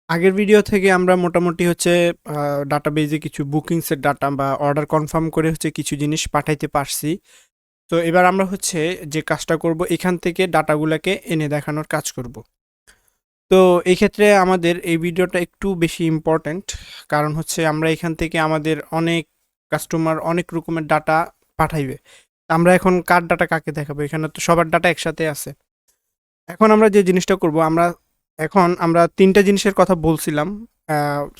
আগের ভিডিও থেকে আমরা মোটামুটি হচ্ছে ডাটাবেজে কিছু বুকিংসের ডাটা বা অর্ডার কনফার্ম করে হচ্ছে কিছু জিনিস পাঠাইতে পারছি। তো এবার আমরা হচ্ছে যে কাজটা করব এখান থেকে ডাটাগুলোকে এনে দেখানোর কাজ করব। তো এই ক্ষেত্রে আমাদের এই ভিডিওটা একটু বেশি ইম্পর্ট্যান্ট, কারণ হচ্ছে আমরা এখান থেকে আমাদের অনেক কাস্টমার অনেক রকমের ডাটা পাঠাইবে। আমরা এখন কার ডাটা কাকে দেখাবো, এখানে তো সবার ডাটা একসাথে আছে। এখন আমরা যে জিনিসটা করব, আমরা ৩টা জিনিসের কথা বলছিলাম।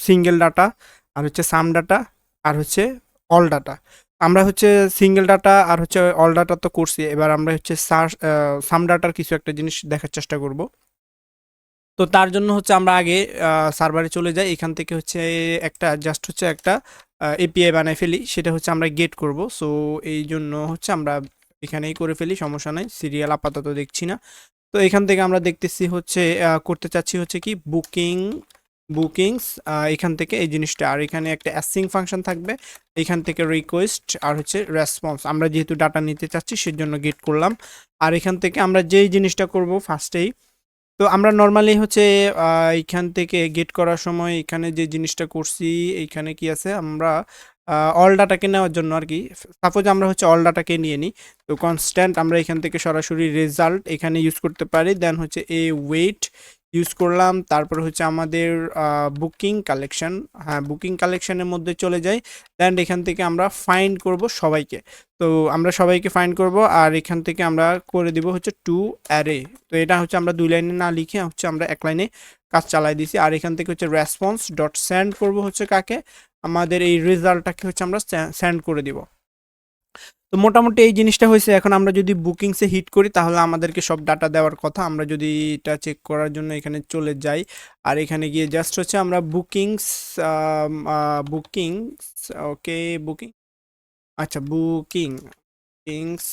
সিঙ্গেল ডাটা, আর হচ্ছে সাম ডাটা, আর হচ্ছে অল ডাটা। আমরা হচ্ছে সিঙ্গেল ডাটা আর হচ্ছে অল ডাটা তো করছি। এবার আমরা হচ্ছে সাম ডাটার কিছু একটা জিনিস দেখার চেষ্টা করব। তো তার জন্য হচ্ছে আমরা আগে সার্ভারে চলে যাই। এখান থেকে হচ্ছে একটা এপিআই বানায় ফেলি, সেটা হচ্ছে আমরা গেট করব। সো এই জন্য হচ্ছে আমরা এখানেই করে ফেলি, সমস্যা নাই। সিরিয়াল আপাতত দেখছি না। তো এখান থেকে আমরা দেখতেছি হচ্ছে করতে চাচ্ছি হচ্ছে কি বুকিংস। এখান থেকে এই জিনিসটা, আর এখানে একটা অ্যাসিং ফাংশন থাকবে। এখান থেকে রিকোয়েস্ট আর হচ্ছে রেসপন্স, আমরা যেহেতু ডাটা নিতে চাচ্ছি সেজন্য গেট করলাম। আর এখান থেকে আমরা যেই জিনিসটা করব ফার্স্টেই, তো আমরা নরমালি হচ্ছে এইখান থেকে গেট করার সময় এখানে যে জিনিসটা করছি, এইখানে কি আছে, আমরা অল ডাটাকে নেওয়ার জন্য আর কি। সাপোজ আমরা হচ্ছে অল ডাটাকে নিয়ে নিই। তো কনস্ট্যান্ট আমরা এখান থেকে সরাসরি রেজাল্ট এখানে ইউজ করতে পারি। দেন হচ্ছে ওয়েট ইউজ করলাম। তারপর হচ্ছে আমাদের বুকিং কালেকশন, হ্যাঁ বুকিং কালেকশনের মধ্যে চলে যাই। দেন এখান থেকে আমরা ফাইন্ড করব সবাইকে। তো আমরা সবাইকে ফাইন্ড করব, আর এখান থেকে আমরা করে দিব হচ্ছে টু অ্যারে। তো এটা হচ্ছে আমরা 2 লাইনে না লিখে হচ্ছে আমরা 1 লাইনে কাজ চালাই দিছি। আর এখান থেকে হচ্ছে রেসপন্স ডট সেন্ড করব হচ্ছে কাকে, আমাদের এই রেজাল্টটাকে হচ্ছে আমরা সেন্ড করে দিব। তো মোটামুটি এই জিনিসটা হয়েছে। এখন আমরা যদি বুকিংসে হিট করি তাহলে আমাদেরকে সব ডাটা দেওয়ার কথা। আমরা যদি এটা চেক করার জন্য এখানে চলে যাই, আর এখানে গিয়ে জাস্ট হচ্ছে আমরা বুকিংস, ওকে বুকিং, আচ্ছা বুকিং কিংস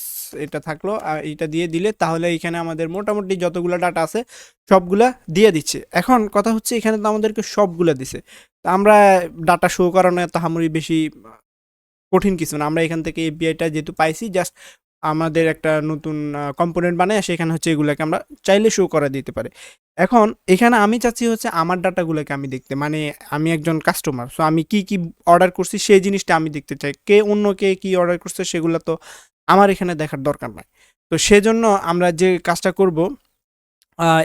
এটা থাকলো। আর এটা দিয়ে দিলে তাহলে এখানে আমাদের মোটামুটি যতগুলো ডাটা আছে সবগুলা দিয়ে দিচ্ছে। এখন কথা হচ্ছে এখানে তো আমাদেরকে সবগুলা দিছে, তা আমরা ডাটা শো করানো তাহামরি বেশি কঠিন কিছু না। আমরা এখান থেকে এপিআইটা যেহেতু পাইছি, জাস্ট আমাদের একটা নতুন কম্পোনেন্ট বানায় সেখানে হচ্ছে এগুলাকে আমরা চাইলে শো করা দিতে পারে। এখন এখানে আমি চাচ্ছি হচ্ছে আমার ডাটাগুলোকে আমি দেখতে, মানে আমি একজন কাস্টমার, সো আমি কি কি অর্ডার করছি সেই জিনিসটা আমি দেখতে চাই। অন্য কে কি অর্ডার করছে সেগুলো তো আমার এখানে দেখার দরকার নাই। তো সেজন্য আমরা যে কাজটা করব,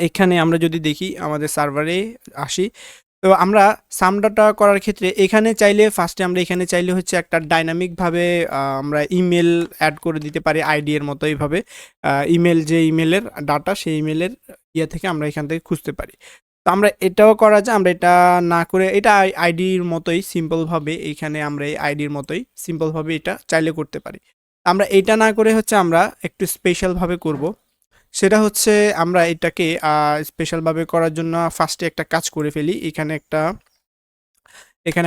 এখানে আমরা যদি দেখি আমাদের সার্ভারে আসি, তো আমরা সাম ডাটা করার ক্ষেত্রে এখানে চাইলে ফার্স্টে আমরা এখানে চাইলে হচ্ছে একটা ডাইনামিকভাবে আমরা ইমেল অ্যাড করে দিতে পারি আইডি এর মতো। এইভাবে ইমেল, যে ইমেলের ডাটা সেই ইমেলের ইয়ে থেকে আমরা এখান থেকে খুঁজতে পারি। তো আমরা এটাও করা যায়। আমরা এটা না করে এটা আইডির মতোই সিম্পলভাবে, এইখানে আমরা এই আইডির মতোই সিম্পলভাবে এটা চাইলে করতে পারি। আমরা এটা না করে হচ্ছে আমরা একটু স্পেশালভাবে করব। সেটা হচ্ছে আমরা এটাকে স্পেশালভাবে করার জন্য ফার্স্টে একটা কাজ করে ফেলি। এখানে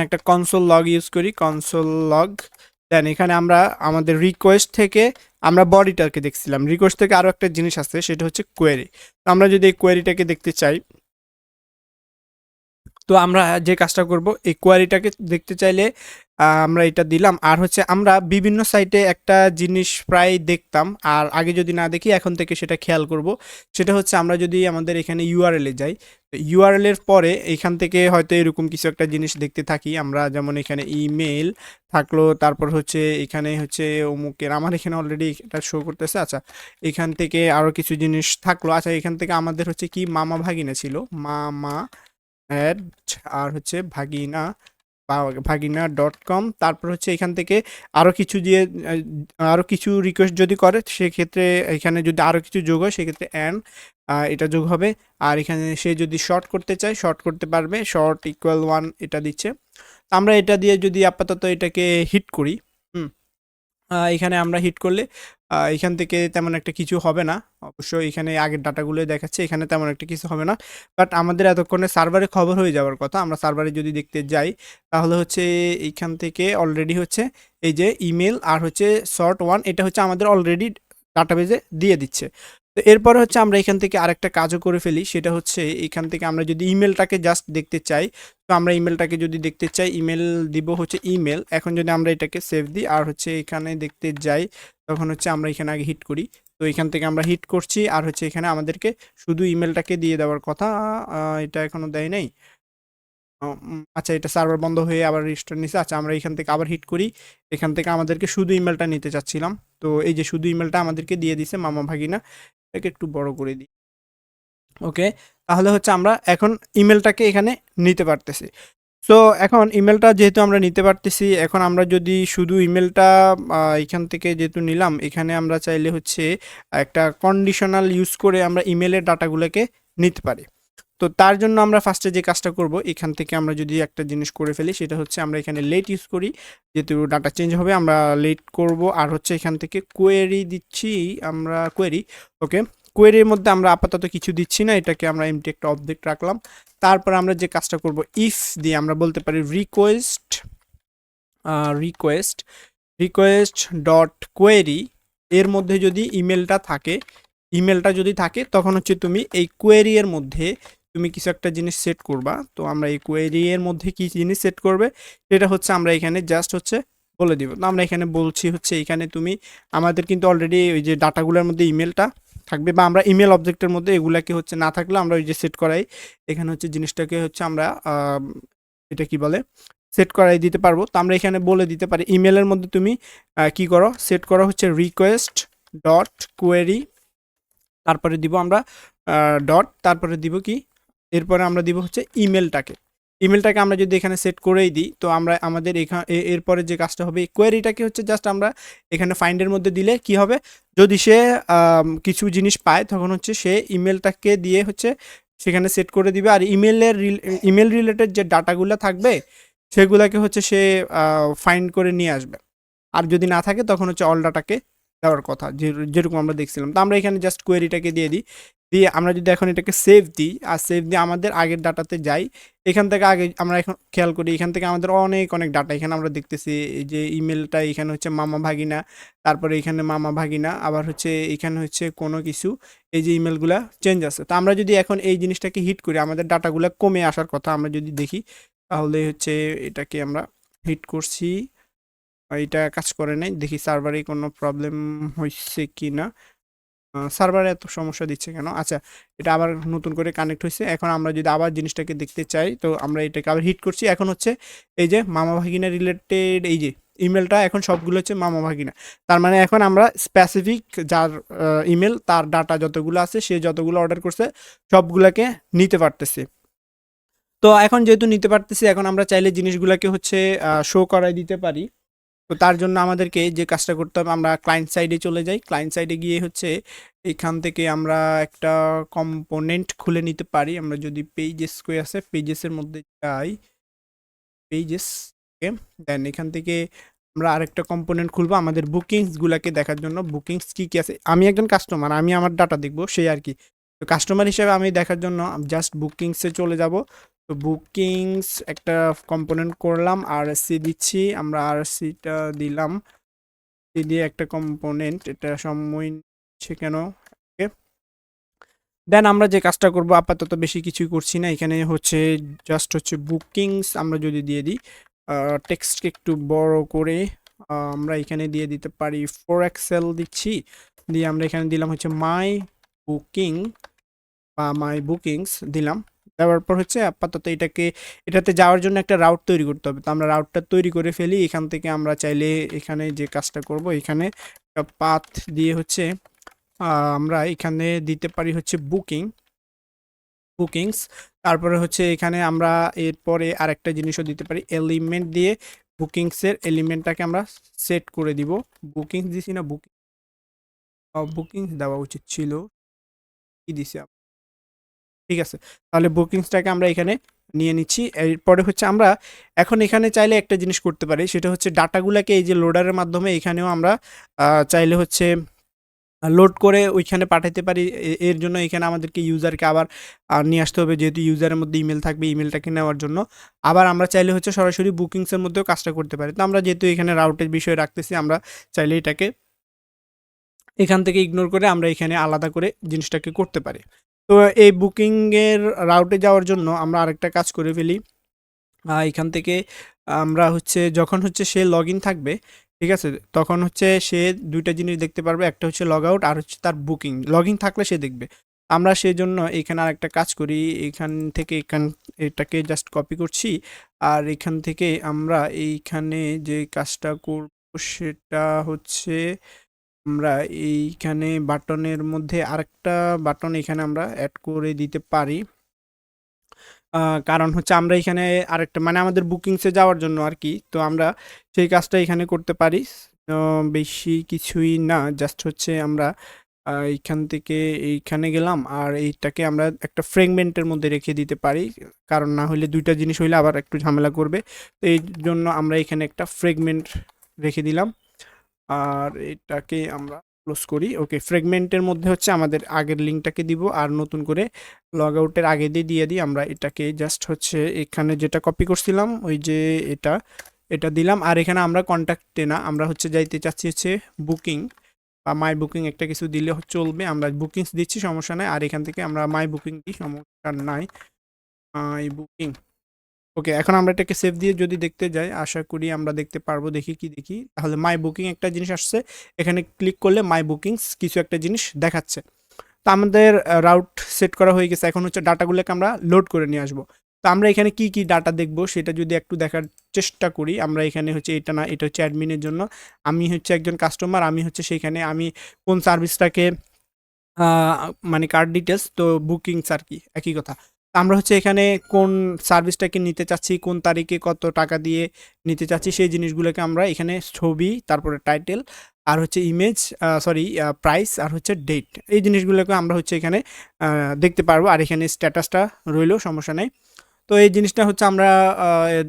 একটা কনসোল লগ ইউজ করি, কনসোল লগ। দেন এখানে আমরা আমাদের রিকোয়েস্ট থেকে আমরা বডিটাকে দেখছিলাম, রিকোয়েস্ট থেকে আরও একটা জিনিস আছে সেটা হচ্ছে কোয়েরি। তো আমরা যদি এই কোয়েরিটাকে দেখতে চাই, তো আমরা যে কাজটা করব এই কোয়ারিটাকে দেখতে চাইলে আমরা এটা দিলাম। আর হচ্ছে আমরা বিভিন্ন সাইটে একটা জিনিস প্রায় দেখতাম, আর আগে যদি না দেখি এখন থেকে সেটা খেয়াল করব। সেটা হচ্ছে আমরা যদি আমাদের এখানে ইউআরএলে যাই, তো ইউআরএল এর পরে এখান থেকে হয়তো এরকম কিছু একটা জিনিস দেখতে থাকি আমরা, যেমন এখানে ইমেল থাকলো, তারপর হচ্ছে এখানে হচ্ছে অমুকের, আমার এখানে অলরেডি এটা শো করতেছে। আচ্ছা, এখান থেকে আরও কিছু জিনিস থাকলো। আচ্ছা, এখান থেকে আমাদের হচ্ছে কি মামা ভাগিনা ছিল, মামা অ্যাড, আর হচ্ছে ভাগিনা ডট কম। তারপর হচ্ছে এখান থেকে আরও কিছু দিয়ে আরও কিছু রিকোয়েস্ট যদি করে সেক্ষেত্রে এখানে যদি আরও কিছু যোগ হয় সেক্ষেত্রে এটা যোগ হবে। আর এখানে সে যদি শর্ট করতে চায় শর্ট করতে পারবে, শর্ট ইকুয়াল 1 এটা দিচ্ছে। তো আমরা এটা দিয়ে যদি আপাতত এটাকে হিট করি, হুম, এখানে আমরা হিট করলে এখান থেকে তেমন একটা কিছু হবে না। অবশ্যই এখানে আগের ডাটাগুলোই দেখাচ্ছে, এখানে তেমন একটা কিছু হবে না। বাট আমাদের এতক্ষণে সার্ভারে খবর হয়ে যাওয়ার কথা। আমরা সার্ভারে যদি দেখতে যাই তাহলে হচ্ছে এইখান থেকে অলরেডি হচ্ছে এই যে ইমেল আর হচ্ছে শর্ট 1 এটা হচ্ছে আমাদের অলরেডি ডাটাবেজে দিয়ে দিচ্ছে। তো এরপরে হচ্ছে আমরা এখান থেকে আরেকটা কাজও করে ফেলি, সেটা হচ্ছে এখান থেকে আমরা যদি ইমেলটাকে জাস্ট দেখতে চাই, তো আমরা ইমেলটাকে যদি দেখতে চাই ইমেল দিব হচ্ছে ইমেল। এখন যদি আমরা এটাকে সেভ দিই আর হচ্ছে এখানে দেখতে যাই, তখন হচ্ছে আমরা এখানে আগে হিট করি। তো এখান থেকে আমরা হিট করছি, আর হচ্ছে এখানে আমাদেরকে শুধু ইমেলটাকে দিয়ে দেওয়ার কথা। এটা এখনো দেয় নাই। আচ্ছা, এটা সার্ভার বন্ধ হয়ে আবার রিস্টার্ট নিছে। আচ্ছা, আমরা এখান থেকে আবার হিট করি। এখান থেকে আমাদেরকে শুধু ইমেলটা নিতে চাচ্ছিলাম। তো এই যে শুধু ইমেলটা আমাদেরকে দিয়ে দিছে মামা ভাগিনা। এটাকে একটু বড় করে দিই। ওকে, তাহলে হচ্ছে আমরা এখন ইমেলটাকে এখানে নিতে পারতেছি। সো এখন ইমেলটা যেহেতু আমরা নিতে পারতেছি, এখন আমরা যদি শুধু ইমেলটা এখান থেকে যেহেতু নিলাম, এখানে আমরা চাইলে হচ্ছে একটা কন্ডিশনাল ইউজ করে আমরা ইমেলের ডাটাগুলোকে নিতে পারি। তো তার জন্য আমরা ফার্স্টে যে কাজটা করব, এখান থেকে আমরা যদি একটা জিনিস করে ফেলি, সেটা হচ্ছে আমরা এখানে লেট ইউজ করি। যেহেতু ডাটা চেঞ্জ হবে আমরা লেট করব। আর হচ্ছে এখান থেকে কোয়েরি দিচ্ছি আমরা, কোয়েরি। ওকে, কোয়েরির মধ্যে আমরা আপাতত কিছু দিচ্ছি না, এটাকে আমরা এমটি একটা অবজেক্ট রাখলাম। তারপর আমরা যে কাজটা করব, ইফ দিয়ে আমরা বলতে পারি request request request dot query. এর মধ্যে যদি ইমেলটা যদি থাকে তখন হচ্ছে তুমি এই কোয়েরি এর মধ্যে তুমি কিছু একটা জিনিস সেট করবা। তো আমরা এই কোয়েরি এর মধ্যে কি জিনিস সেট করবে সেটা হচ্ছে আমরা এখানে জাস্ট হচ্ছে বলে দিব। তো আমরা এখানে বলছি হচ্ছে এখানে তুমি, আমাদের কিন্তু অলরেডি ওই যে ডাটাগুলোর মধ্যে ইমেলটা থাকবে, বা আমরা ইমেল অবজেক্টের মধ্যে এগুলাকে হচ্ছে না থাকলে আমরা ওই যে সেট করাই, এখানে হচ্ছে জিনিসটাকে হচ্ছে আমরা এটা কি বলে সেট করাই দিতে পারবো। তো আমরা এখানে বলে দিতে পারি ইমেলের মধ্যে তুমি কি করো, সেট করো হচ্ছে রিকোয়েস্ট ডট কোয়েরি, তারপরে দিব আমরা ডট, তারপরে দিব কি, এরপরে আমরা দিব হচ্ছে ইমেলটাকে আমরা যদি এখানে সেট করেই দিই, তো আমরা আমাদের এখানে এরপরে যে কাজটা হবে, কোয়েরিটাকে হচ্ছে জাস্ট আমরা এখানে ফাইন্ডের মধ্যে দিলে কি হবে, যদি সে কিছু জিনিস পায় তখন হচ্ছে সে ইমেলটাকে দিয়ে হচ্ছে সেখানে সেট করে দিবে। আর ইমেল রিলেটেড যে ডাটাগুলো থাকবে সেগুলোকে হচ্ছে সে ফাইন্ড করে নিয়ে আসবে। আর যদি না থাকে তখন হচ্ছে অল ডাটাকে দেওয়ার কথা, যেরকম আমরা দেখছিলাম। তো আমরা এখানে জাস্ট কোয়েরিটাকে দিয়ে দিই, দিয়ে আমরা যদি এখন এটাকে সেভ দিই, আর সেভ দিয়ে আমাদের আগের ডাটাতে যাই, এখান থেকে আগে আমরা এখন খেয়াল করি এখান থেকে আমাদের অনেক অনেক ডাটা এখানে আমরা দেখতেছি। এই যে ইমেলটা এখানে হচ্ছে মামা ভাগিনা, তারপরে এখানে মামা ভাগিনা, আবার হচ্ছে এখানে হচ্ছে কোনো কিছু, এই যে ইমেলগুলা চেঞ্জ আছে। তো আমরা যদি এখন এই জিনিসটাকে হিট করি, আমাদের ডাটাগুলো কমে আসার কথা আমরা যদি দেখি, তাহলে হচ্ছে এটাকে আমরা হিট করছি, এটা কাজ করে নাই। দেখি সার্ভারে কোনো প্রবলেম হয়েছে কি না, সার্ভারে এত সমস্যা দিচ্ছে কেন। আচ্ছা, এটা আবার নতুন করে কানেক্ট হয়েছে। এখন আমরা যদি আবার জিনিসটাকে দেখতে চাই, তো আমরা এটাকে আবার হিট করছি। এখন হচ্ছে এই যে মামা ভাগিনা রিলেটেড এই যে ইমেলটা, এখন সবগুলো হচ্ছে মামা ভাগিনা। তার মানে এখন আমরা স্পেসিফিক যার ইমেল, তার ডাটা যতগুলো আছে, সে যতগুলো অর্ডার করছে সবগুলোকে নিতে পারতেছি। তো এখন যেহেতু নিতে পারতেছি, এখন আমরা চাইলে জিনিসগুলোকে হচ্ছে শো করাই দিতে পারি। তো তার জন্য আমাদেরকে যে কাজটা করতে হবে, আমরা ক্লায়েন্ট সাইডে চলে যাই। ক্লায়েন্ট সাইডে গিয়ে হচ্ছে এখান থেকে আমরা একটা কম্পোনেন্ট খুলে নিতে পারি। আমরা যদি পেজেস কই আছে, পেজেসের মধ্যে যাই, পেজেস, ওকে, দেন এখান থেকে আমরা আরেকটা কম্পোনেন্ট খুলবো আমাদের বুকিংসগুলোকে দেখার জন্য। বুকিংস কি কি আছে, আমি একজন কাস্টমার, আমি আমার ডাটা দেখবো সেই আর কি। তো কাস্টমার হিসেবে আমি দেখার জন্য জাস্ট বুকিংসে চলে যাব। তো বুকিংস একটা কম্পোনেন্ট করলাম, আর সি দিচ্ছি আমরা, আর সিটা দিলাম, সি দিয়ে একটা কম্পোনেন্ট, এটা সময় নিচ্ছে কেন, ওকে। দেন আমরা যে কাজটা করব, আপাতত বেশি কিছুই করছি না, এখানে হচ্ছে জাস্ট হচ্ছে বুকিংস আমরা যদি দিয়ে দিই, টেক্সটকে একটু বড় করে আমরা এখানে দিয়ে দিতে পারি 4 দিচ্ছি, দিয়ে আমরা এখানে দিলাম হচ্ছে মাই বুকিং বা মাই বুকিংস দিলাম। দেওয়ার পর হচ্ছে আপাতত এটাতে যাওয়ার জন্য একটা রাউট তৈরি করতে হবে। তো আমরা রাউটটা তৈরি করে ফেলি। এখান থেকে আমরা চাইলে এখানে যে কাজটা করব, এখানে একটা পাথ দিয়ে হচ্ছে আমরা এখানে দিতে পারি হচ্ছে বুকিংস। তারপরে হচ্ছে এখানে আমরা এরপরে আরেকটা জিনিসও দিতে পারি, এলিমেন্ট দিয়ে বুকিংসের এলিমেন্টটাকে আমরা সেট করে দিব। বুকিংস দিছি না, বুকিংস দেওয়া উচিত ছিল, কি দিছি, ঠিক আছে। তাহলে বুকিংসটাকে আমরা এখানে নিয়ে নিচ্ছি। এরপরে হচ্ছে আমরা এখন এখানে চাইলে একটা জিনিস করতে পারি, সেটা হচ্ছে ডাটাগুলোকে এই যে লোডারের মাধ্যমে এখানেও আমরা চাইলে হচ্ছে লোড করে ওইখানে পাঠাতে পারি। এর জন্য এখানে আমাদেরকে ইউজারকে আবার নিয়ে আসতে হবে, যেহেতু ইউজারের মধ্যে ইমেল থাকবে, ইমেলটাকে নেওয়ার জন্য। আবার আমরা চাইলে হচ্ছে সরাসরি বুকিংসের মধ্যেও কাজটা করতে পারি। তো আমরা যেহেতু এখানে রাউটের বিষয় রাখতেছি, আমরা চাইলে এটাকে এখান থেকে ইগনোর করে আমরা এখানে আলাদা করে জিনিসটাকে করতে পারি। তো এই বুকিংয়ের রাউটে যাওয়ার জন্য আমরা আরেকটা কাজ করে ফেলি। এখান থেকে আমরা হচ্ছে যখন হচ্ছে সে লগ ইন থাকবে, ঠিক আছে, তখন হচ্ছে সে দুইটা জিনিস দেখতে পারবে, একটা হচ্ছে লগ আউট আর হচ্ছে তার বুকিং। লগ ইন থাকলে সে দেখবে, আমরা সেজন্য এখানে আরেকটা কাজ করি। এখান থেকে এটাকে জাস্ট কপি করছি। আর এখান থেকে আমরা এইখানে যে কাজটা করব সেটা হচ্ছে আমরা এইখানে বাটনের মধ্যে আরেকটা বাটন এখানে আমরা এড করে দিতে পারি। কারণ হচ্ছে আমরা এখানে আরেকটা মানে আমাদের বুকিংসে যাওয়ার জন্য আরকি। তো আমরা সেই কাজটা এখানে করতে পারি। বেশি কিছুই না। জাস্ট হচ্ছে আমরা এইখান থেকে এইখানে গেলাম আর এইটাকে আমরা একটা ফ্রেগমেন্টের মধ্যে রেখে দিতে পারি। কারণ না হইলে ২ টা জিনিস হইলে আবার একটু ঝামেলা করবে। তো এইজন্য আমরা এখানে একটা ফ্রেগমেন্ট রেখে দিলাম। আর এটাকে আমরা ক্লোজ করি। ওকে, ফ্রেগমেন্টের মধ্যে হচ্ছে আমাদের আগের লিঙ্কটাকে দিব আর নতুন করে লগ আউটের আগে দিয়ে দিই। আমরা এটাকে জাস্ট হচ্ছে এখানে যেটা কপি করছিলাম ওই যে এটা দিলাম। আর এখানে আমরা কন্ট্যাক্টে না, আমরা হচ্ছে যাইতে চাচ্ছি হচ্ছে বুকিং বা মাই বুকিং একটা কিছু দিলে চলবে। আমরা বুকিংস দিচ্ছি, সমস্যা নাই। আর এখান থেকে আমরা মাই বুকিং দিই, সমস্যা নাই। মাই বুকিং। ওকে, এখন আমরা এটাকে সেভ দিয়ে যদি দেখতে যাই, আশা করি আমরা দেখতে পারবো। দেখি কি দেখি। তাহলে মাই বুকিং একটা জিনিস আসছে। এখানে ক্লিক করলে মাই বুকিংস কিছু একটা জিনিস দেখাচ্ছে। তো আমাদের রাউট সেট করা হয়ে গেছে। এখন হচ্ছে ডাটাগুলোকে আমরা লোড করে নিয়ে আসবো। তো আমরা এখানে কি ডাটা দেখব সেটা যদি একটু দেখার চেষ্টা করি। আমরা এখানে হচ্ছে এটা না, এটা হচ্ছে অ্যাডমিনের জন্য। আমি হচ্ছে একজন কাস্টমার, আমি হচ্ছে সেইখানে আমি কোন সার্ভিসটাকে আ মানে কার্ড ডিটেইলস তো বুকিংস আরকি একই কথা। তো আমরা হচ্ছে এখানে কোন সার্ভিসটাকে নিতে চাচ্ছি, কোন তারিখে কত টাকা দিয়ে নিতে চাচ্ছি সেই জিনিসগুলোকে আমরা এখানে ছবি, তারপরে টাইটেল আর হচ্ছে ইমেজ সরি প্রাইস আর হচ্ছে ডেট। এই জিনিসগুলোকে আমরা হচ্ছে এখানে দেখতে পারবো। আর এখানে স্ট্যাটাসটা রইলো, সমস্যা নাই। তো এই জিনিসটা হচ্ছে আমরা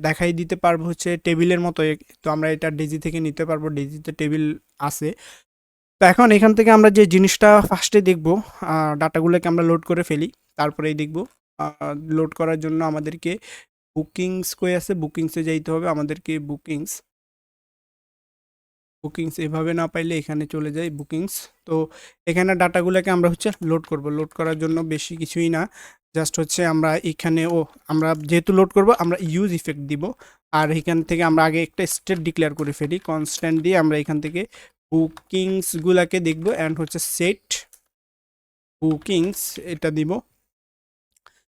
দেখাই দিতে পারবো হচ্ছে টেবিলের মতো। তো আমরা এটা ডেজি থেকে নিতে পারবো। ডেজিতে টেবিল আছে। তো এখন এখান থেকে আমরা যে জিনিসটা ফার্স্টে দেখব, ডাটাগুলোকে আমরা লোড করে ফেলি। তারপরেই দেখব। আ লোড করার জন্য আমাদেরকে বুকিংস কই আছে? বুকিংসে যাইতে হবে আমাদেরকে। বুকিংস এভাবে না পাইলে এখানে চলে যাই বুকিংস। তো এখানে ডাটাগুলোকে আমরা হচ্ছে লোড করব। লোড করার জন্য বেশি কিছুই না। জাস্ট হচ্ছে আমরা এখানে আমরা যেহেতু লোড করব আমরা ইউজ ইফেক্ট দিব। আর এখান থেকে আমরা আগে একটা স্টেট ডিক্লেয়ার করে ফেলি। কনস্ট্যান্ট দিয়ে আমরা এখান থেকে বুকিংসগুলাকে দেখব অ্যান্ড হচ্ছে সেট বুকিংস এটা দিব।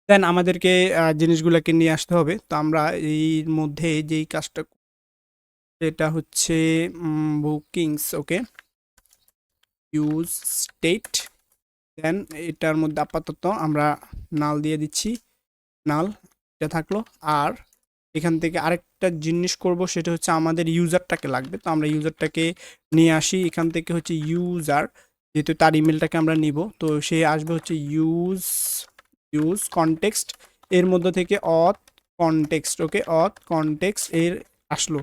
দেন আমাদেরকে জিনিসগুলাকে নিয়ে আসতে হবে। তো আমরা এর মধ্যে যেই কাজটা সেটা হচ্ছে বুকিংস। ওকে, ইউজ স্টেট। দেন এটার মধ্যে আপাতত আমরা নাল দিয়ে দিচ্ছি। নাল এটা থাকলো। আর এখান থেকে আরেকটা জিনিস করব, সেটা হচ্ছে আমাদের ইউজারটাকে লাগবে। তো আমরা ইউজারটাকে নিয়ে আসি। এখান থেকে হচ্ছে ইউজার, যেহেতু তার ইমেলটাকে আমরা নিব, তো সে আসবে হচ্ছে ইউজ কনটেক্সট এর মধ্যে থেকে অথ কনটেক্সট। ওকে, অথ কনটেক্সট এর আসলো।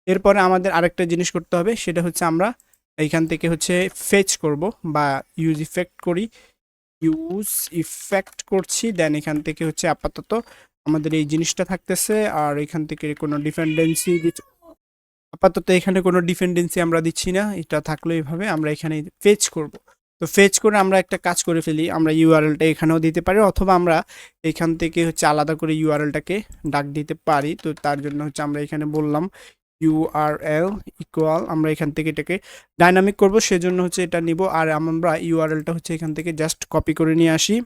এরপরে আমাদের আরেকটা জিনিস করতে হবে, সেটা হচ্ছে আমরা এইখান থেকে হচ্ছে ফেচ করব বা ইউজ ইফেক্ট করি। ইউজ ইফেক্ট করছি। দেন এখান থেকে হচ্ছে আপাতত আমাদের এই জিনিসটা থাকতেছে। আর এখান থেকে কোনো ডিপেন্ডেন্সি আপাতত এখানে কোনো ডিপেন্ডেন্সি আমরা দিচ্ছি না। এটা থাকলো এইভাবে। আমরা এখানে ফেচ করব। তো ফেচ করে আমরা একটা কাজ করে ফেলি। আমরা ইউআরএলটা এখানেও দিতে পারি, অথবা আমরা এখান থেকে হচ্ছে আলাদা করে ইউআরএলটাকে ডাক দিতে পারি। তো তার জন্য হচ্ছে আমরা এখানে বললাম ইউআরএল ইকুয়াল, আমরা এখান থেকে এটাকে ডাইনামিক করব, সেজন্য হচ্ছে এটা নিব। আর আমরা ইউআরএলটা হচ্ছে এখান থেকে জাস্ট কপি করে নিয়ে আসি।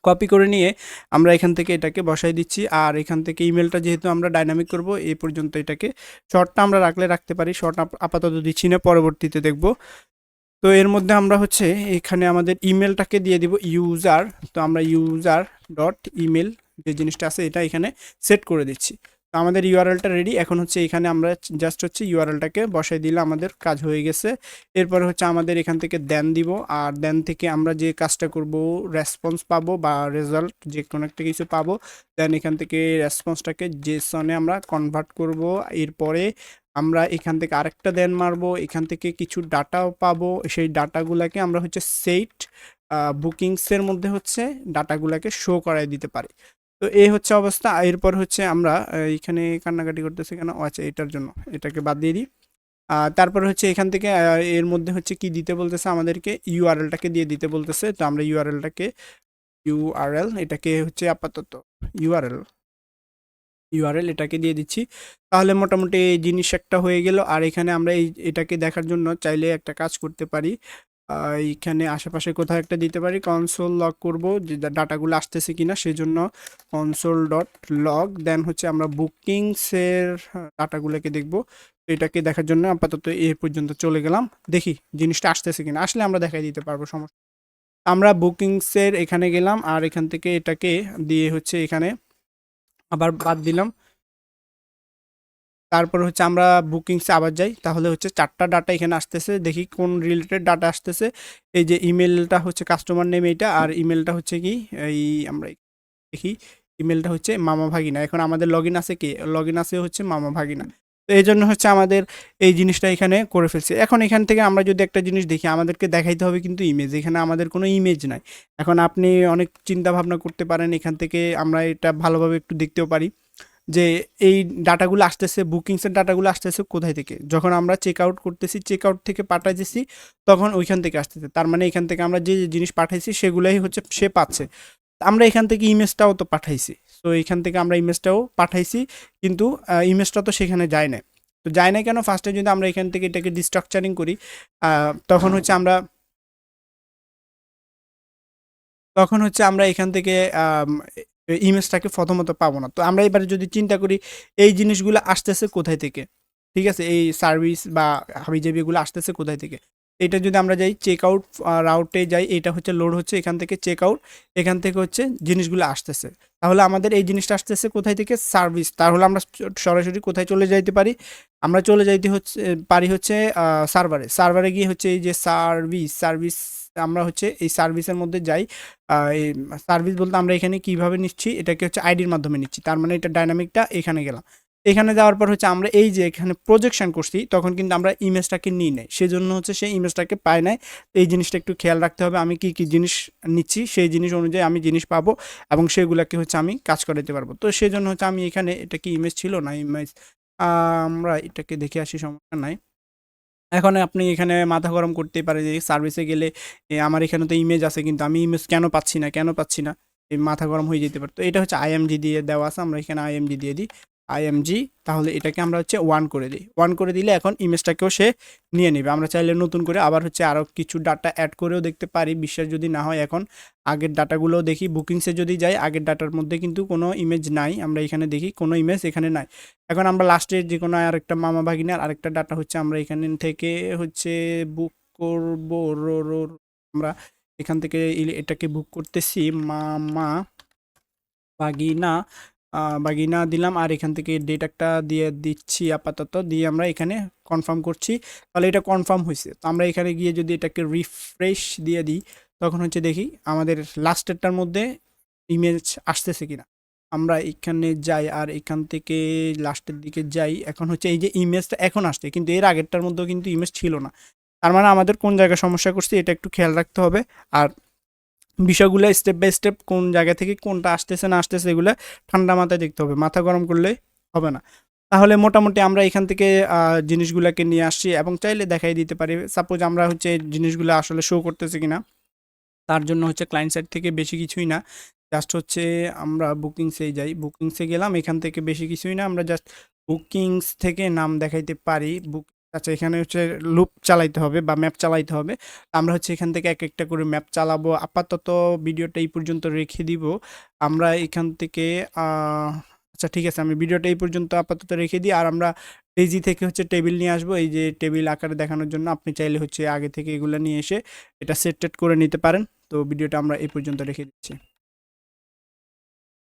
কপি করে নিয়ে আমরা এখান থেকে এটাকে বসাই দিচ্ছি। আর এখান থেকে ইমেলটা যেহেতু আমরা ডাইনামিক করব, এই পর্যন্ত এটাকে শর্টটা আমরা রাখতে পারি। শর্ট আপাতত দিচ্ছি না, পরবর্তীতে দেখব। তো এর মধ্যে আমরা হচ্ছে এখানে আমাদের ইমেলটাকে দিয়ে দিব ইউজার। তো আমরা ইউজার ডট ইমেল যে জিনিসটা আছে এটা এখানে সেট করে দিচ্ছি। তো আমাদের ইউআরএলটা রেডি। এখন হচ্ছে এখানে আমরা জাস্ট হচ্ছে ইউআরএলটাকে বসাই দিলে আমাদের কাজ হয়ে গেছে। এরপরে হচ্ছে আমাদের এখান থেকে দেন দিব। আর দেন থেকে আমরা যে কাজটা করব, রেসপন্স পাবো বা রেজাল্ট যে কোনো একটা কিছু পাবো। দেন এখান থেকে রেসপন্সটাকে জেসনে আমরা কনভার্ট করব। এরপরে আমরা এখান থেকে আরেকটা দেন মারবো। এখান থেকে কিছু ডাটাও পাবো। সেই ডাটাগুলাকে আমরা হচ্ছে সেইট বুকিংসের মধ্যে হচ্ছে ডাটাগুলাকে শো করাই দিতে পারি। তো এই হচ্ছে অবস্থা। এরপর হচ্ছে আমরা এইখানে কান্নাকাটি করতেছি কেন? আচ্ছা, এটার জন্য এটাকে বাদ দিয়ে দিই। তারপর হচ্ছে এখান থেকে এর মধ্যে হচ্ছে কি দিতে বলতেছে আমাদেরকে, ইউআরএলটাকে দিয়ে দিতে বলতেছে। তো আমরা ইউআরএল এটাকে হচ্ছে আপাতত ইউআরএল ইউআরএল এটাকে দিয়ে দিচ্ছি। তাহলে মোটামুটি এই জিনিস একটা হয়ে গেল। আর এখানে আমরা এটাকে দেখার জন্য চাইলে একটা কাজ করতে পারি। এইখানে আশেপাশে কোথাও একটা দিতে পারি, কনসোল লগ করব যে ডাটাগুলো আসতেছে কিনা, সেজন্য কনসোল ডট লগ, দেন হচ্ছে আমরা বুকিংসের ডাটাগুলোকে দেখব। এটাকে দেখার জন্য আপাতত এ পর্যন্ত চলে গেলাম, দেখি জিনিসটা আসতেছে কিনা, আসলে আমরা দেখাই দিতে পারবো, সমস্যা। আমরা বুকিংসের এখানে গেলাম আর এখান থেকে এটাকে দিয়ে হচ্ছে এখানে আবার বাদ দিলাম। তারপর হচ্ছে আমরা বুকিংসে আবার যাই, তাহলে হচ্ছে 4টা ডাটা এখানে আসতেছে, দেখি কোন রিলেটেড ডাটা আসতেছে। এই যে ইমেলটা হচ্ছে কাস্টমার নেম এইটা, আর ইমেলটা হচ্ছে কি এই আমরা দেখি, ইমেলটা হচ্ছে মামা ভাগিনা। এখন আমাদের লগ ইন আছে কি, লগ ইন আছে হচ্ছে মামা ভাগিনা। তো এই জন্য হচ্ছে আমাদের এই জিনিসটা এখানে করে ফেলছে। এখন এখান থেকে আমরা যদি একটা জিনিস দেখি, আমাদেরকে দেখাইতে হবে কিন্তু ইমেজ, এখানে আমাদের কোনো ইমেজ নাই। এখন আপনি অনেক চিন্তা ভাবনা করতে পারেন, এখান থেকে আমরা এটা ভালোভাবে একটু দেখতেও পারি যে এই ডাটাগুলো আসতেছে, বুকিংসের ডাটাগুলো আসতেছে কোথায় থেকে, যখন আমরা চেক আউট করতেছি, চেক আউট থেকে পাঠাইতেছি, তখন ওইখান থেকে আসতেছে। তার মানে এখান থেকে আমরা যে যে জিনিস পাঠাইছি সেগুলাই হচ্ছে সে পাচ্ছে। আমরা এখান থেকে ইমেজটাও তো পাঠাইছি, সো এখান থেকে আমরা ইমেজটাও পাঠাইছি, কিন্তু ইমেজটা তো সেখানে যায় না। তো যায় না কেন, ফার্স্টে যদি আমরা এখান থেকে এটাকে ডিস্ট্রাকচারিং করি, তখন হচ্ছে আমরা এখান থেকে ইমেজটাকে প্রথমত পাবো না। তো আমরা এবারে যদি চিন্তা করি এই জিনিসগুলো আসতেছে কোথায় থেকে, ঠিক আছে, এই সার্ভিস বা হাবিজাবিগুলো আসতেছে কোথায় থেকে। এটা যদি আমরা যাই চেক আউট রাউটে যাই, এটা হচ্ছে লোড হচ্ছে এখান থেকে চেক আউট, এখান থেকে হচ্ছে জিনিসগুলো আসতেছে। তাহলে আমাদের এই জিনিসটা আসতেছে কোথায় থেকে, সার্ভিস। তাহলে আমরা সরাসরি কোথায় চলে যাইতে পারি, আমরা চলে যাইতে হচ্ছে পারি হচ্ছে সার্ভারে। সার্ভারে গিয়ে হচ্ছে এই যে সার্ভিস আমরা হচ্ছে এই সার্ভিসের মধ্যে যাই। এই সার্ভিস বলতে আমরা এখানে কিভাবে নিচ্ছি, এটাকে হচ্ছে আইডির মাধ্যমে নিচ্ছি। তার মানে এটা ডাইনামিকটা এখানে গেলাম, এখানে যাওয়ার পর হচ্ছে আমরা এই যে এখানে প্রজেকশন করছি, তখন কিন্তু আমরা ইমেজটাকে নিই নাই, সেজন্য হচ্ছে সেই ইমেজটাকে পাই নাই। এই জিনিসটা একটু খেয়াল রাখতে হবে, আমি কি কি জিনিস নিচ্ছি সেই জিনিস অনুযায়ী আমি জিনিস পাবো এবং সেগুলোকে হচ্ছে আমি কাজ করাতে পারবো। তো সেজন্য হচ্ছে আমি এখানে, এটা কি ইমেজ ছিল না ইমেজ, আমরা এটাকে দেখে আসি, সমস্যা নাই। এখন আপনি এখানে মাথা গরম করতেই পারে যে সার্ভিসে গেলে আমার এখানে তো ইমেজ আছে, কিন্তু আমি ইমেজ কেন পাচ্ছি না, এই মাথা গরম হয়ে যেতে পারে। তো এটা হচ্ছে আইএমজি দিয়ে দেওয়া আছে, আমরা এখানে আইএমজি দিয়ে দিই, আইএমজি। তাহলে এটাকে আমরা হচ্ছে 1 করে দিই, 1 করে দিলে এখন ইমেজটাকেও সে নিয়ে নেবে। আমরা চাইলে নতুন করে আবার হচ্ছে আরও কিছু ডাটা অ্যাড করেও দেখতে পারি, বিশ্বাস যদি না হয়। এখন আগের ডাটাগুলোও দেখি, বুকিংসে যদি যাই আগের ডাটার মধ্যে কিন্তু কোনো ইমেজ নাই, আমরা এখানে দেখি কোনো ইমেজ এখানে নাই। এখন আমরা লাস্টে যে কোনো আরেকটা মামা ভাগিনার আরেকটা ডাটা হচ্ছে আমরা এখান থেকে হচ্ছে বুক করব, আমরা এখান থেকে এটাকে বুক করতেছি মামা বাগিনা, বাগিনা দিলাম, আর এখান থেকে ডেট একটা দিয়ে দিচ্ছি আপাতত, দিয়ে আমরা এখানে কনফার্ম করছি। তাহলে এটা কনফার্ম হয়েছে। তো আমরা এখানে গিয়ে যদি এটাকে রিফ্রেশ দিয়ে দিই, তখন হচ্ছে দেখি আমাদের লাস্টেরটার মধ্যে ইমেজ আসতেছে কিনা। আমরা এখানে যাই আর এখান থেকে লাস্টের দিকে যাই, এখন হচ্ছে এই যে ইমেজটা এখন আসছে, কিন্তু এর আগেরটার মধ্যেও কিন্তু ইমেজ ছিল না। তার মানে আমাদের কোন জায়গায় সমস্যা করছে এটা একটু খেয়াল রাখতে হবে। আর বিষয়গুলো স্টেপ বাই স্টেপ কোন জায়গা থেকে কোনটা আসতেছে না আসতেছে এগুলো ঠান্ডা মাথায় দেখতে হবে, মাথা গরম করলে হবে না। তাহলে মোটামুটি আমরা এখান থেকে জিনিসগুলোকে নিয়ে আসছি এবং চাইলে দেখাই দিতে পারি। সাপোজ আমরা হচ্ছে জিনিসগুলো আসলে শো করতেছে কিনা, তার জন্য হচ্ছে ক্লায়েন্ট সাইড থেকে বেশি কিছুই না, জাস্ট হচ্ছে আমরা বুকিংসে যাই, বুকিংসে গেলাম, এখান থেকে বেশি কিছুই না, আমরা জাস্ট বুকিংস থেকে নাম দেখাইতে পারি। আচ্ছা, এখানে হচ্ছে লুপ চালাইতে হবে বা ম্যাপ চালাইতে হবে। আমরা হচ্ছে এখান থেকে এক একটা করে ম্যাপ চালাবো। আপাতত ভিডিওটা এই পর্যন্ত রেখে দিব। আমরা এখান থেকে আচ্ছা ঠিক আছে, আমি ভিডিওটা এই পর্যন্ত আপাতত রেখে দিই। আর আমরা ডেইজি থেকে হচ্ছে টেবিল নিয়ে আসবো, এই যে টেবিল আকারে দেখানোর জন্য। আপনি চাইলে হচ্ছে আগে থেকে এগুলো নিয়ে এসে এটা সেট টেট করে নিতে পারেন। তো ভিডিওটা আমরা এই পর্যন্ত রেখে দিচ্ছি।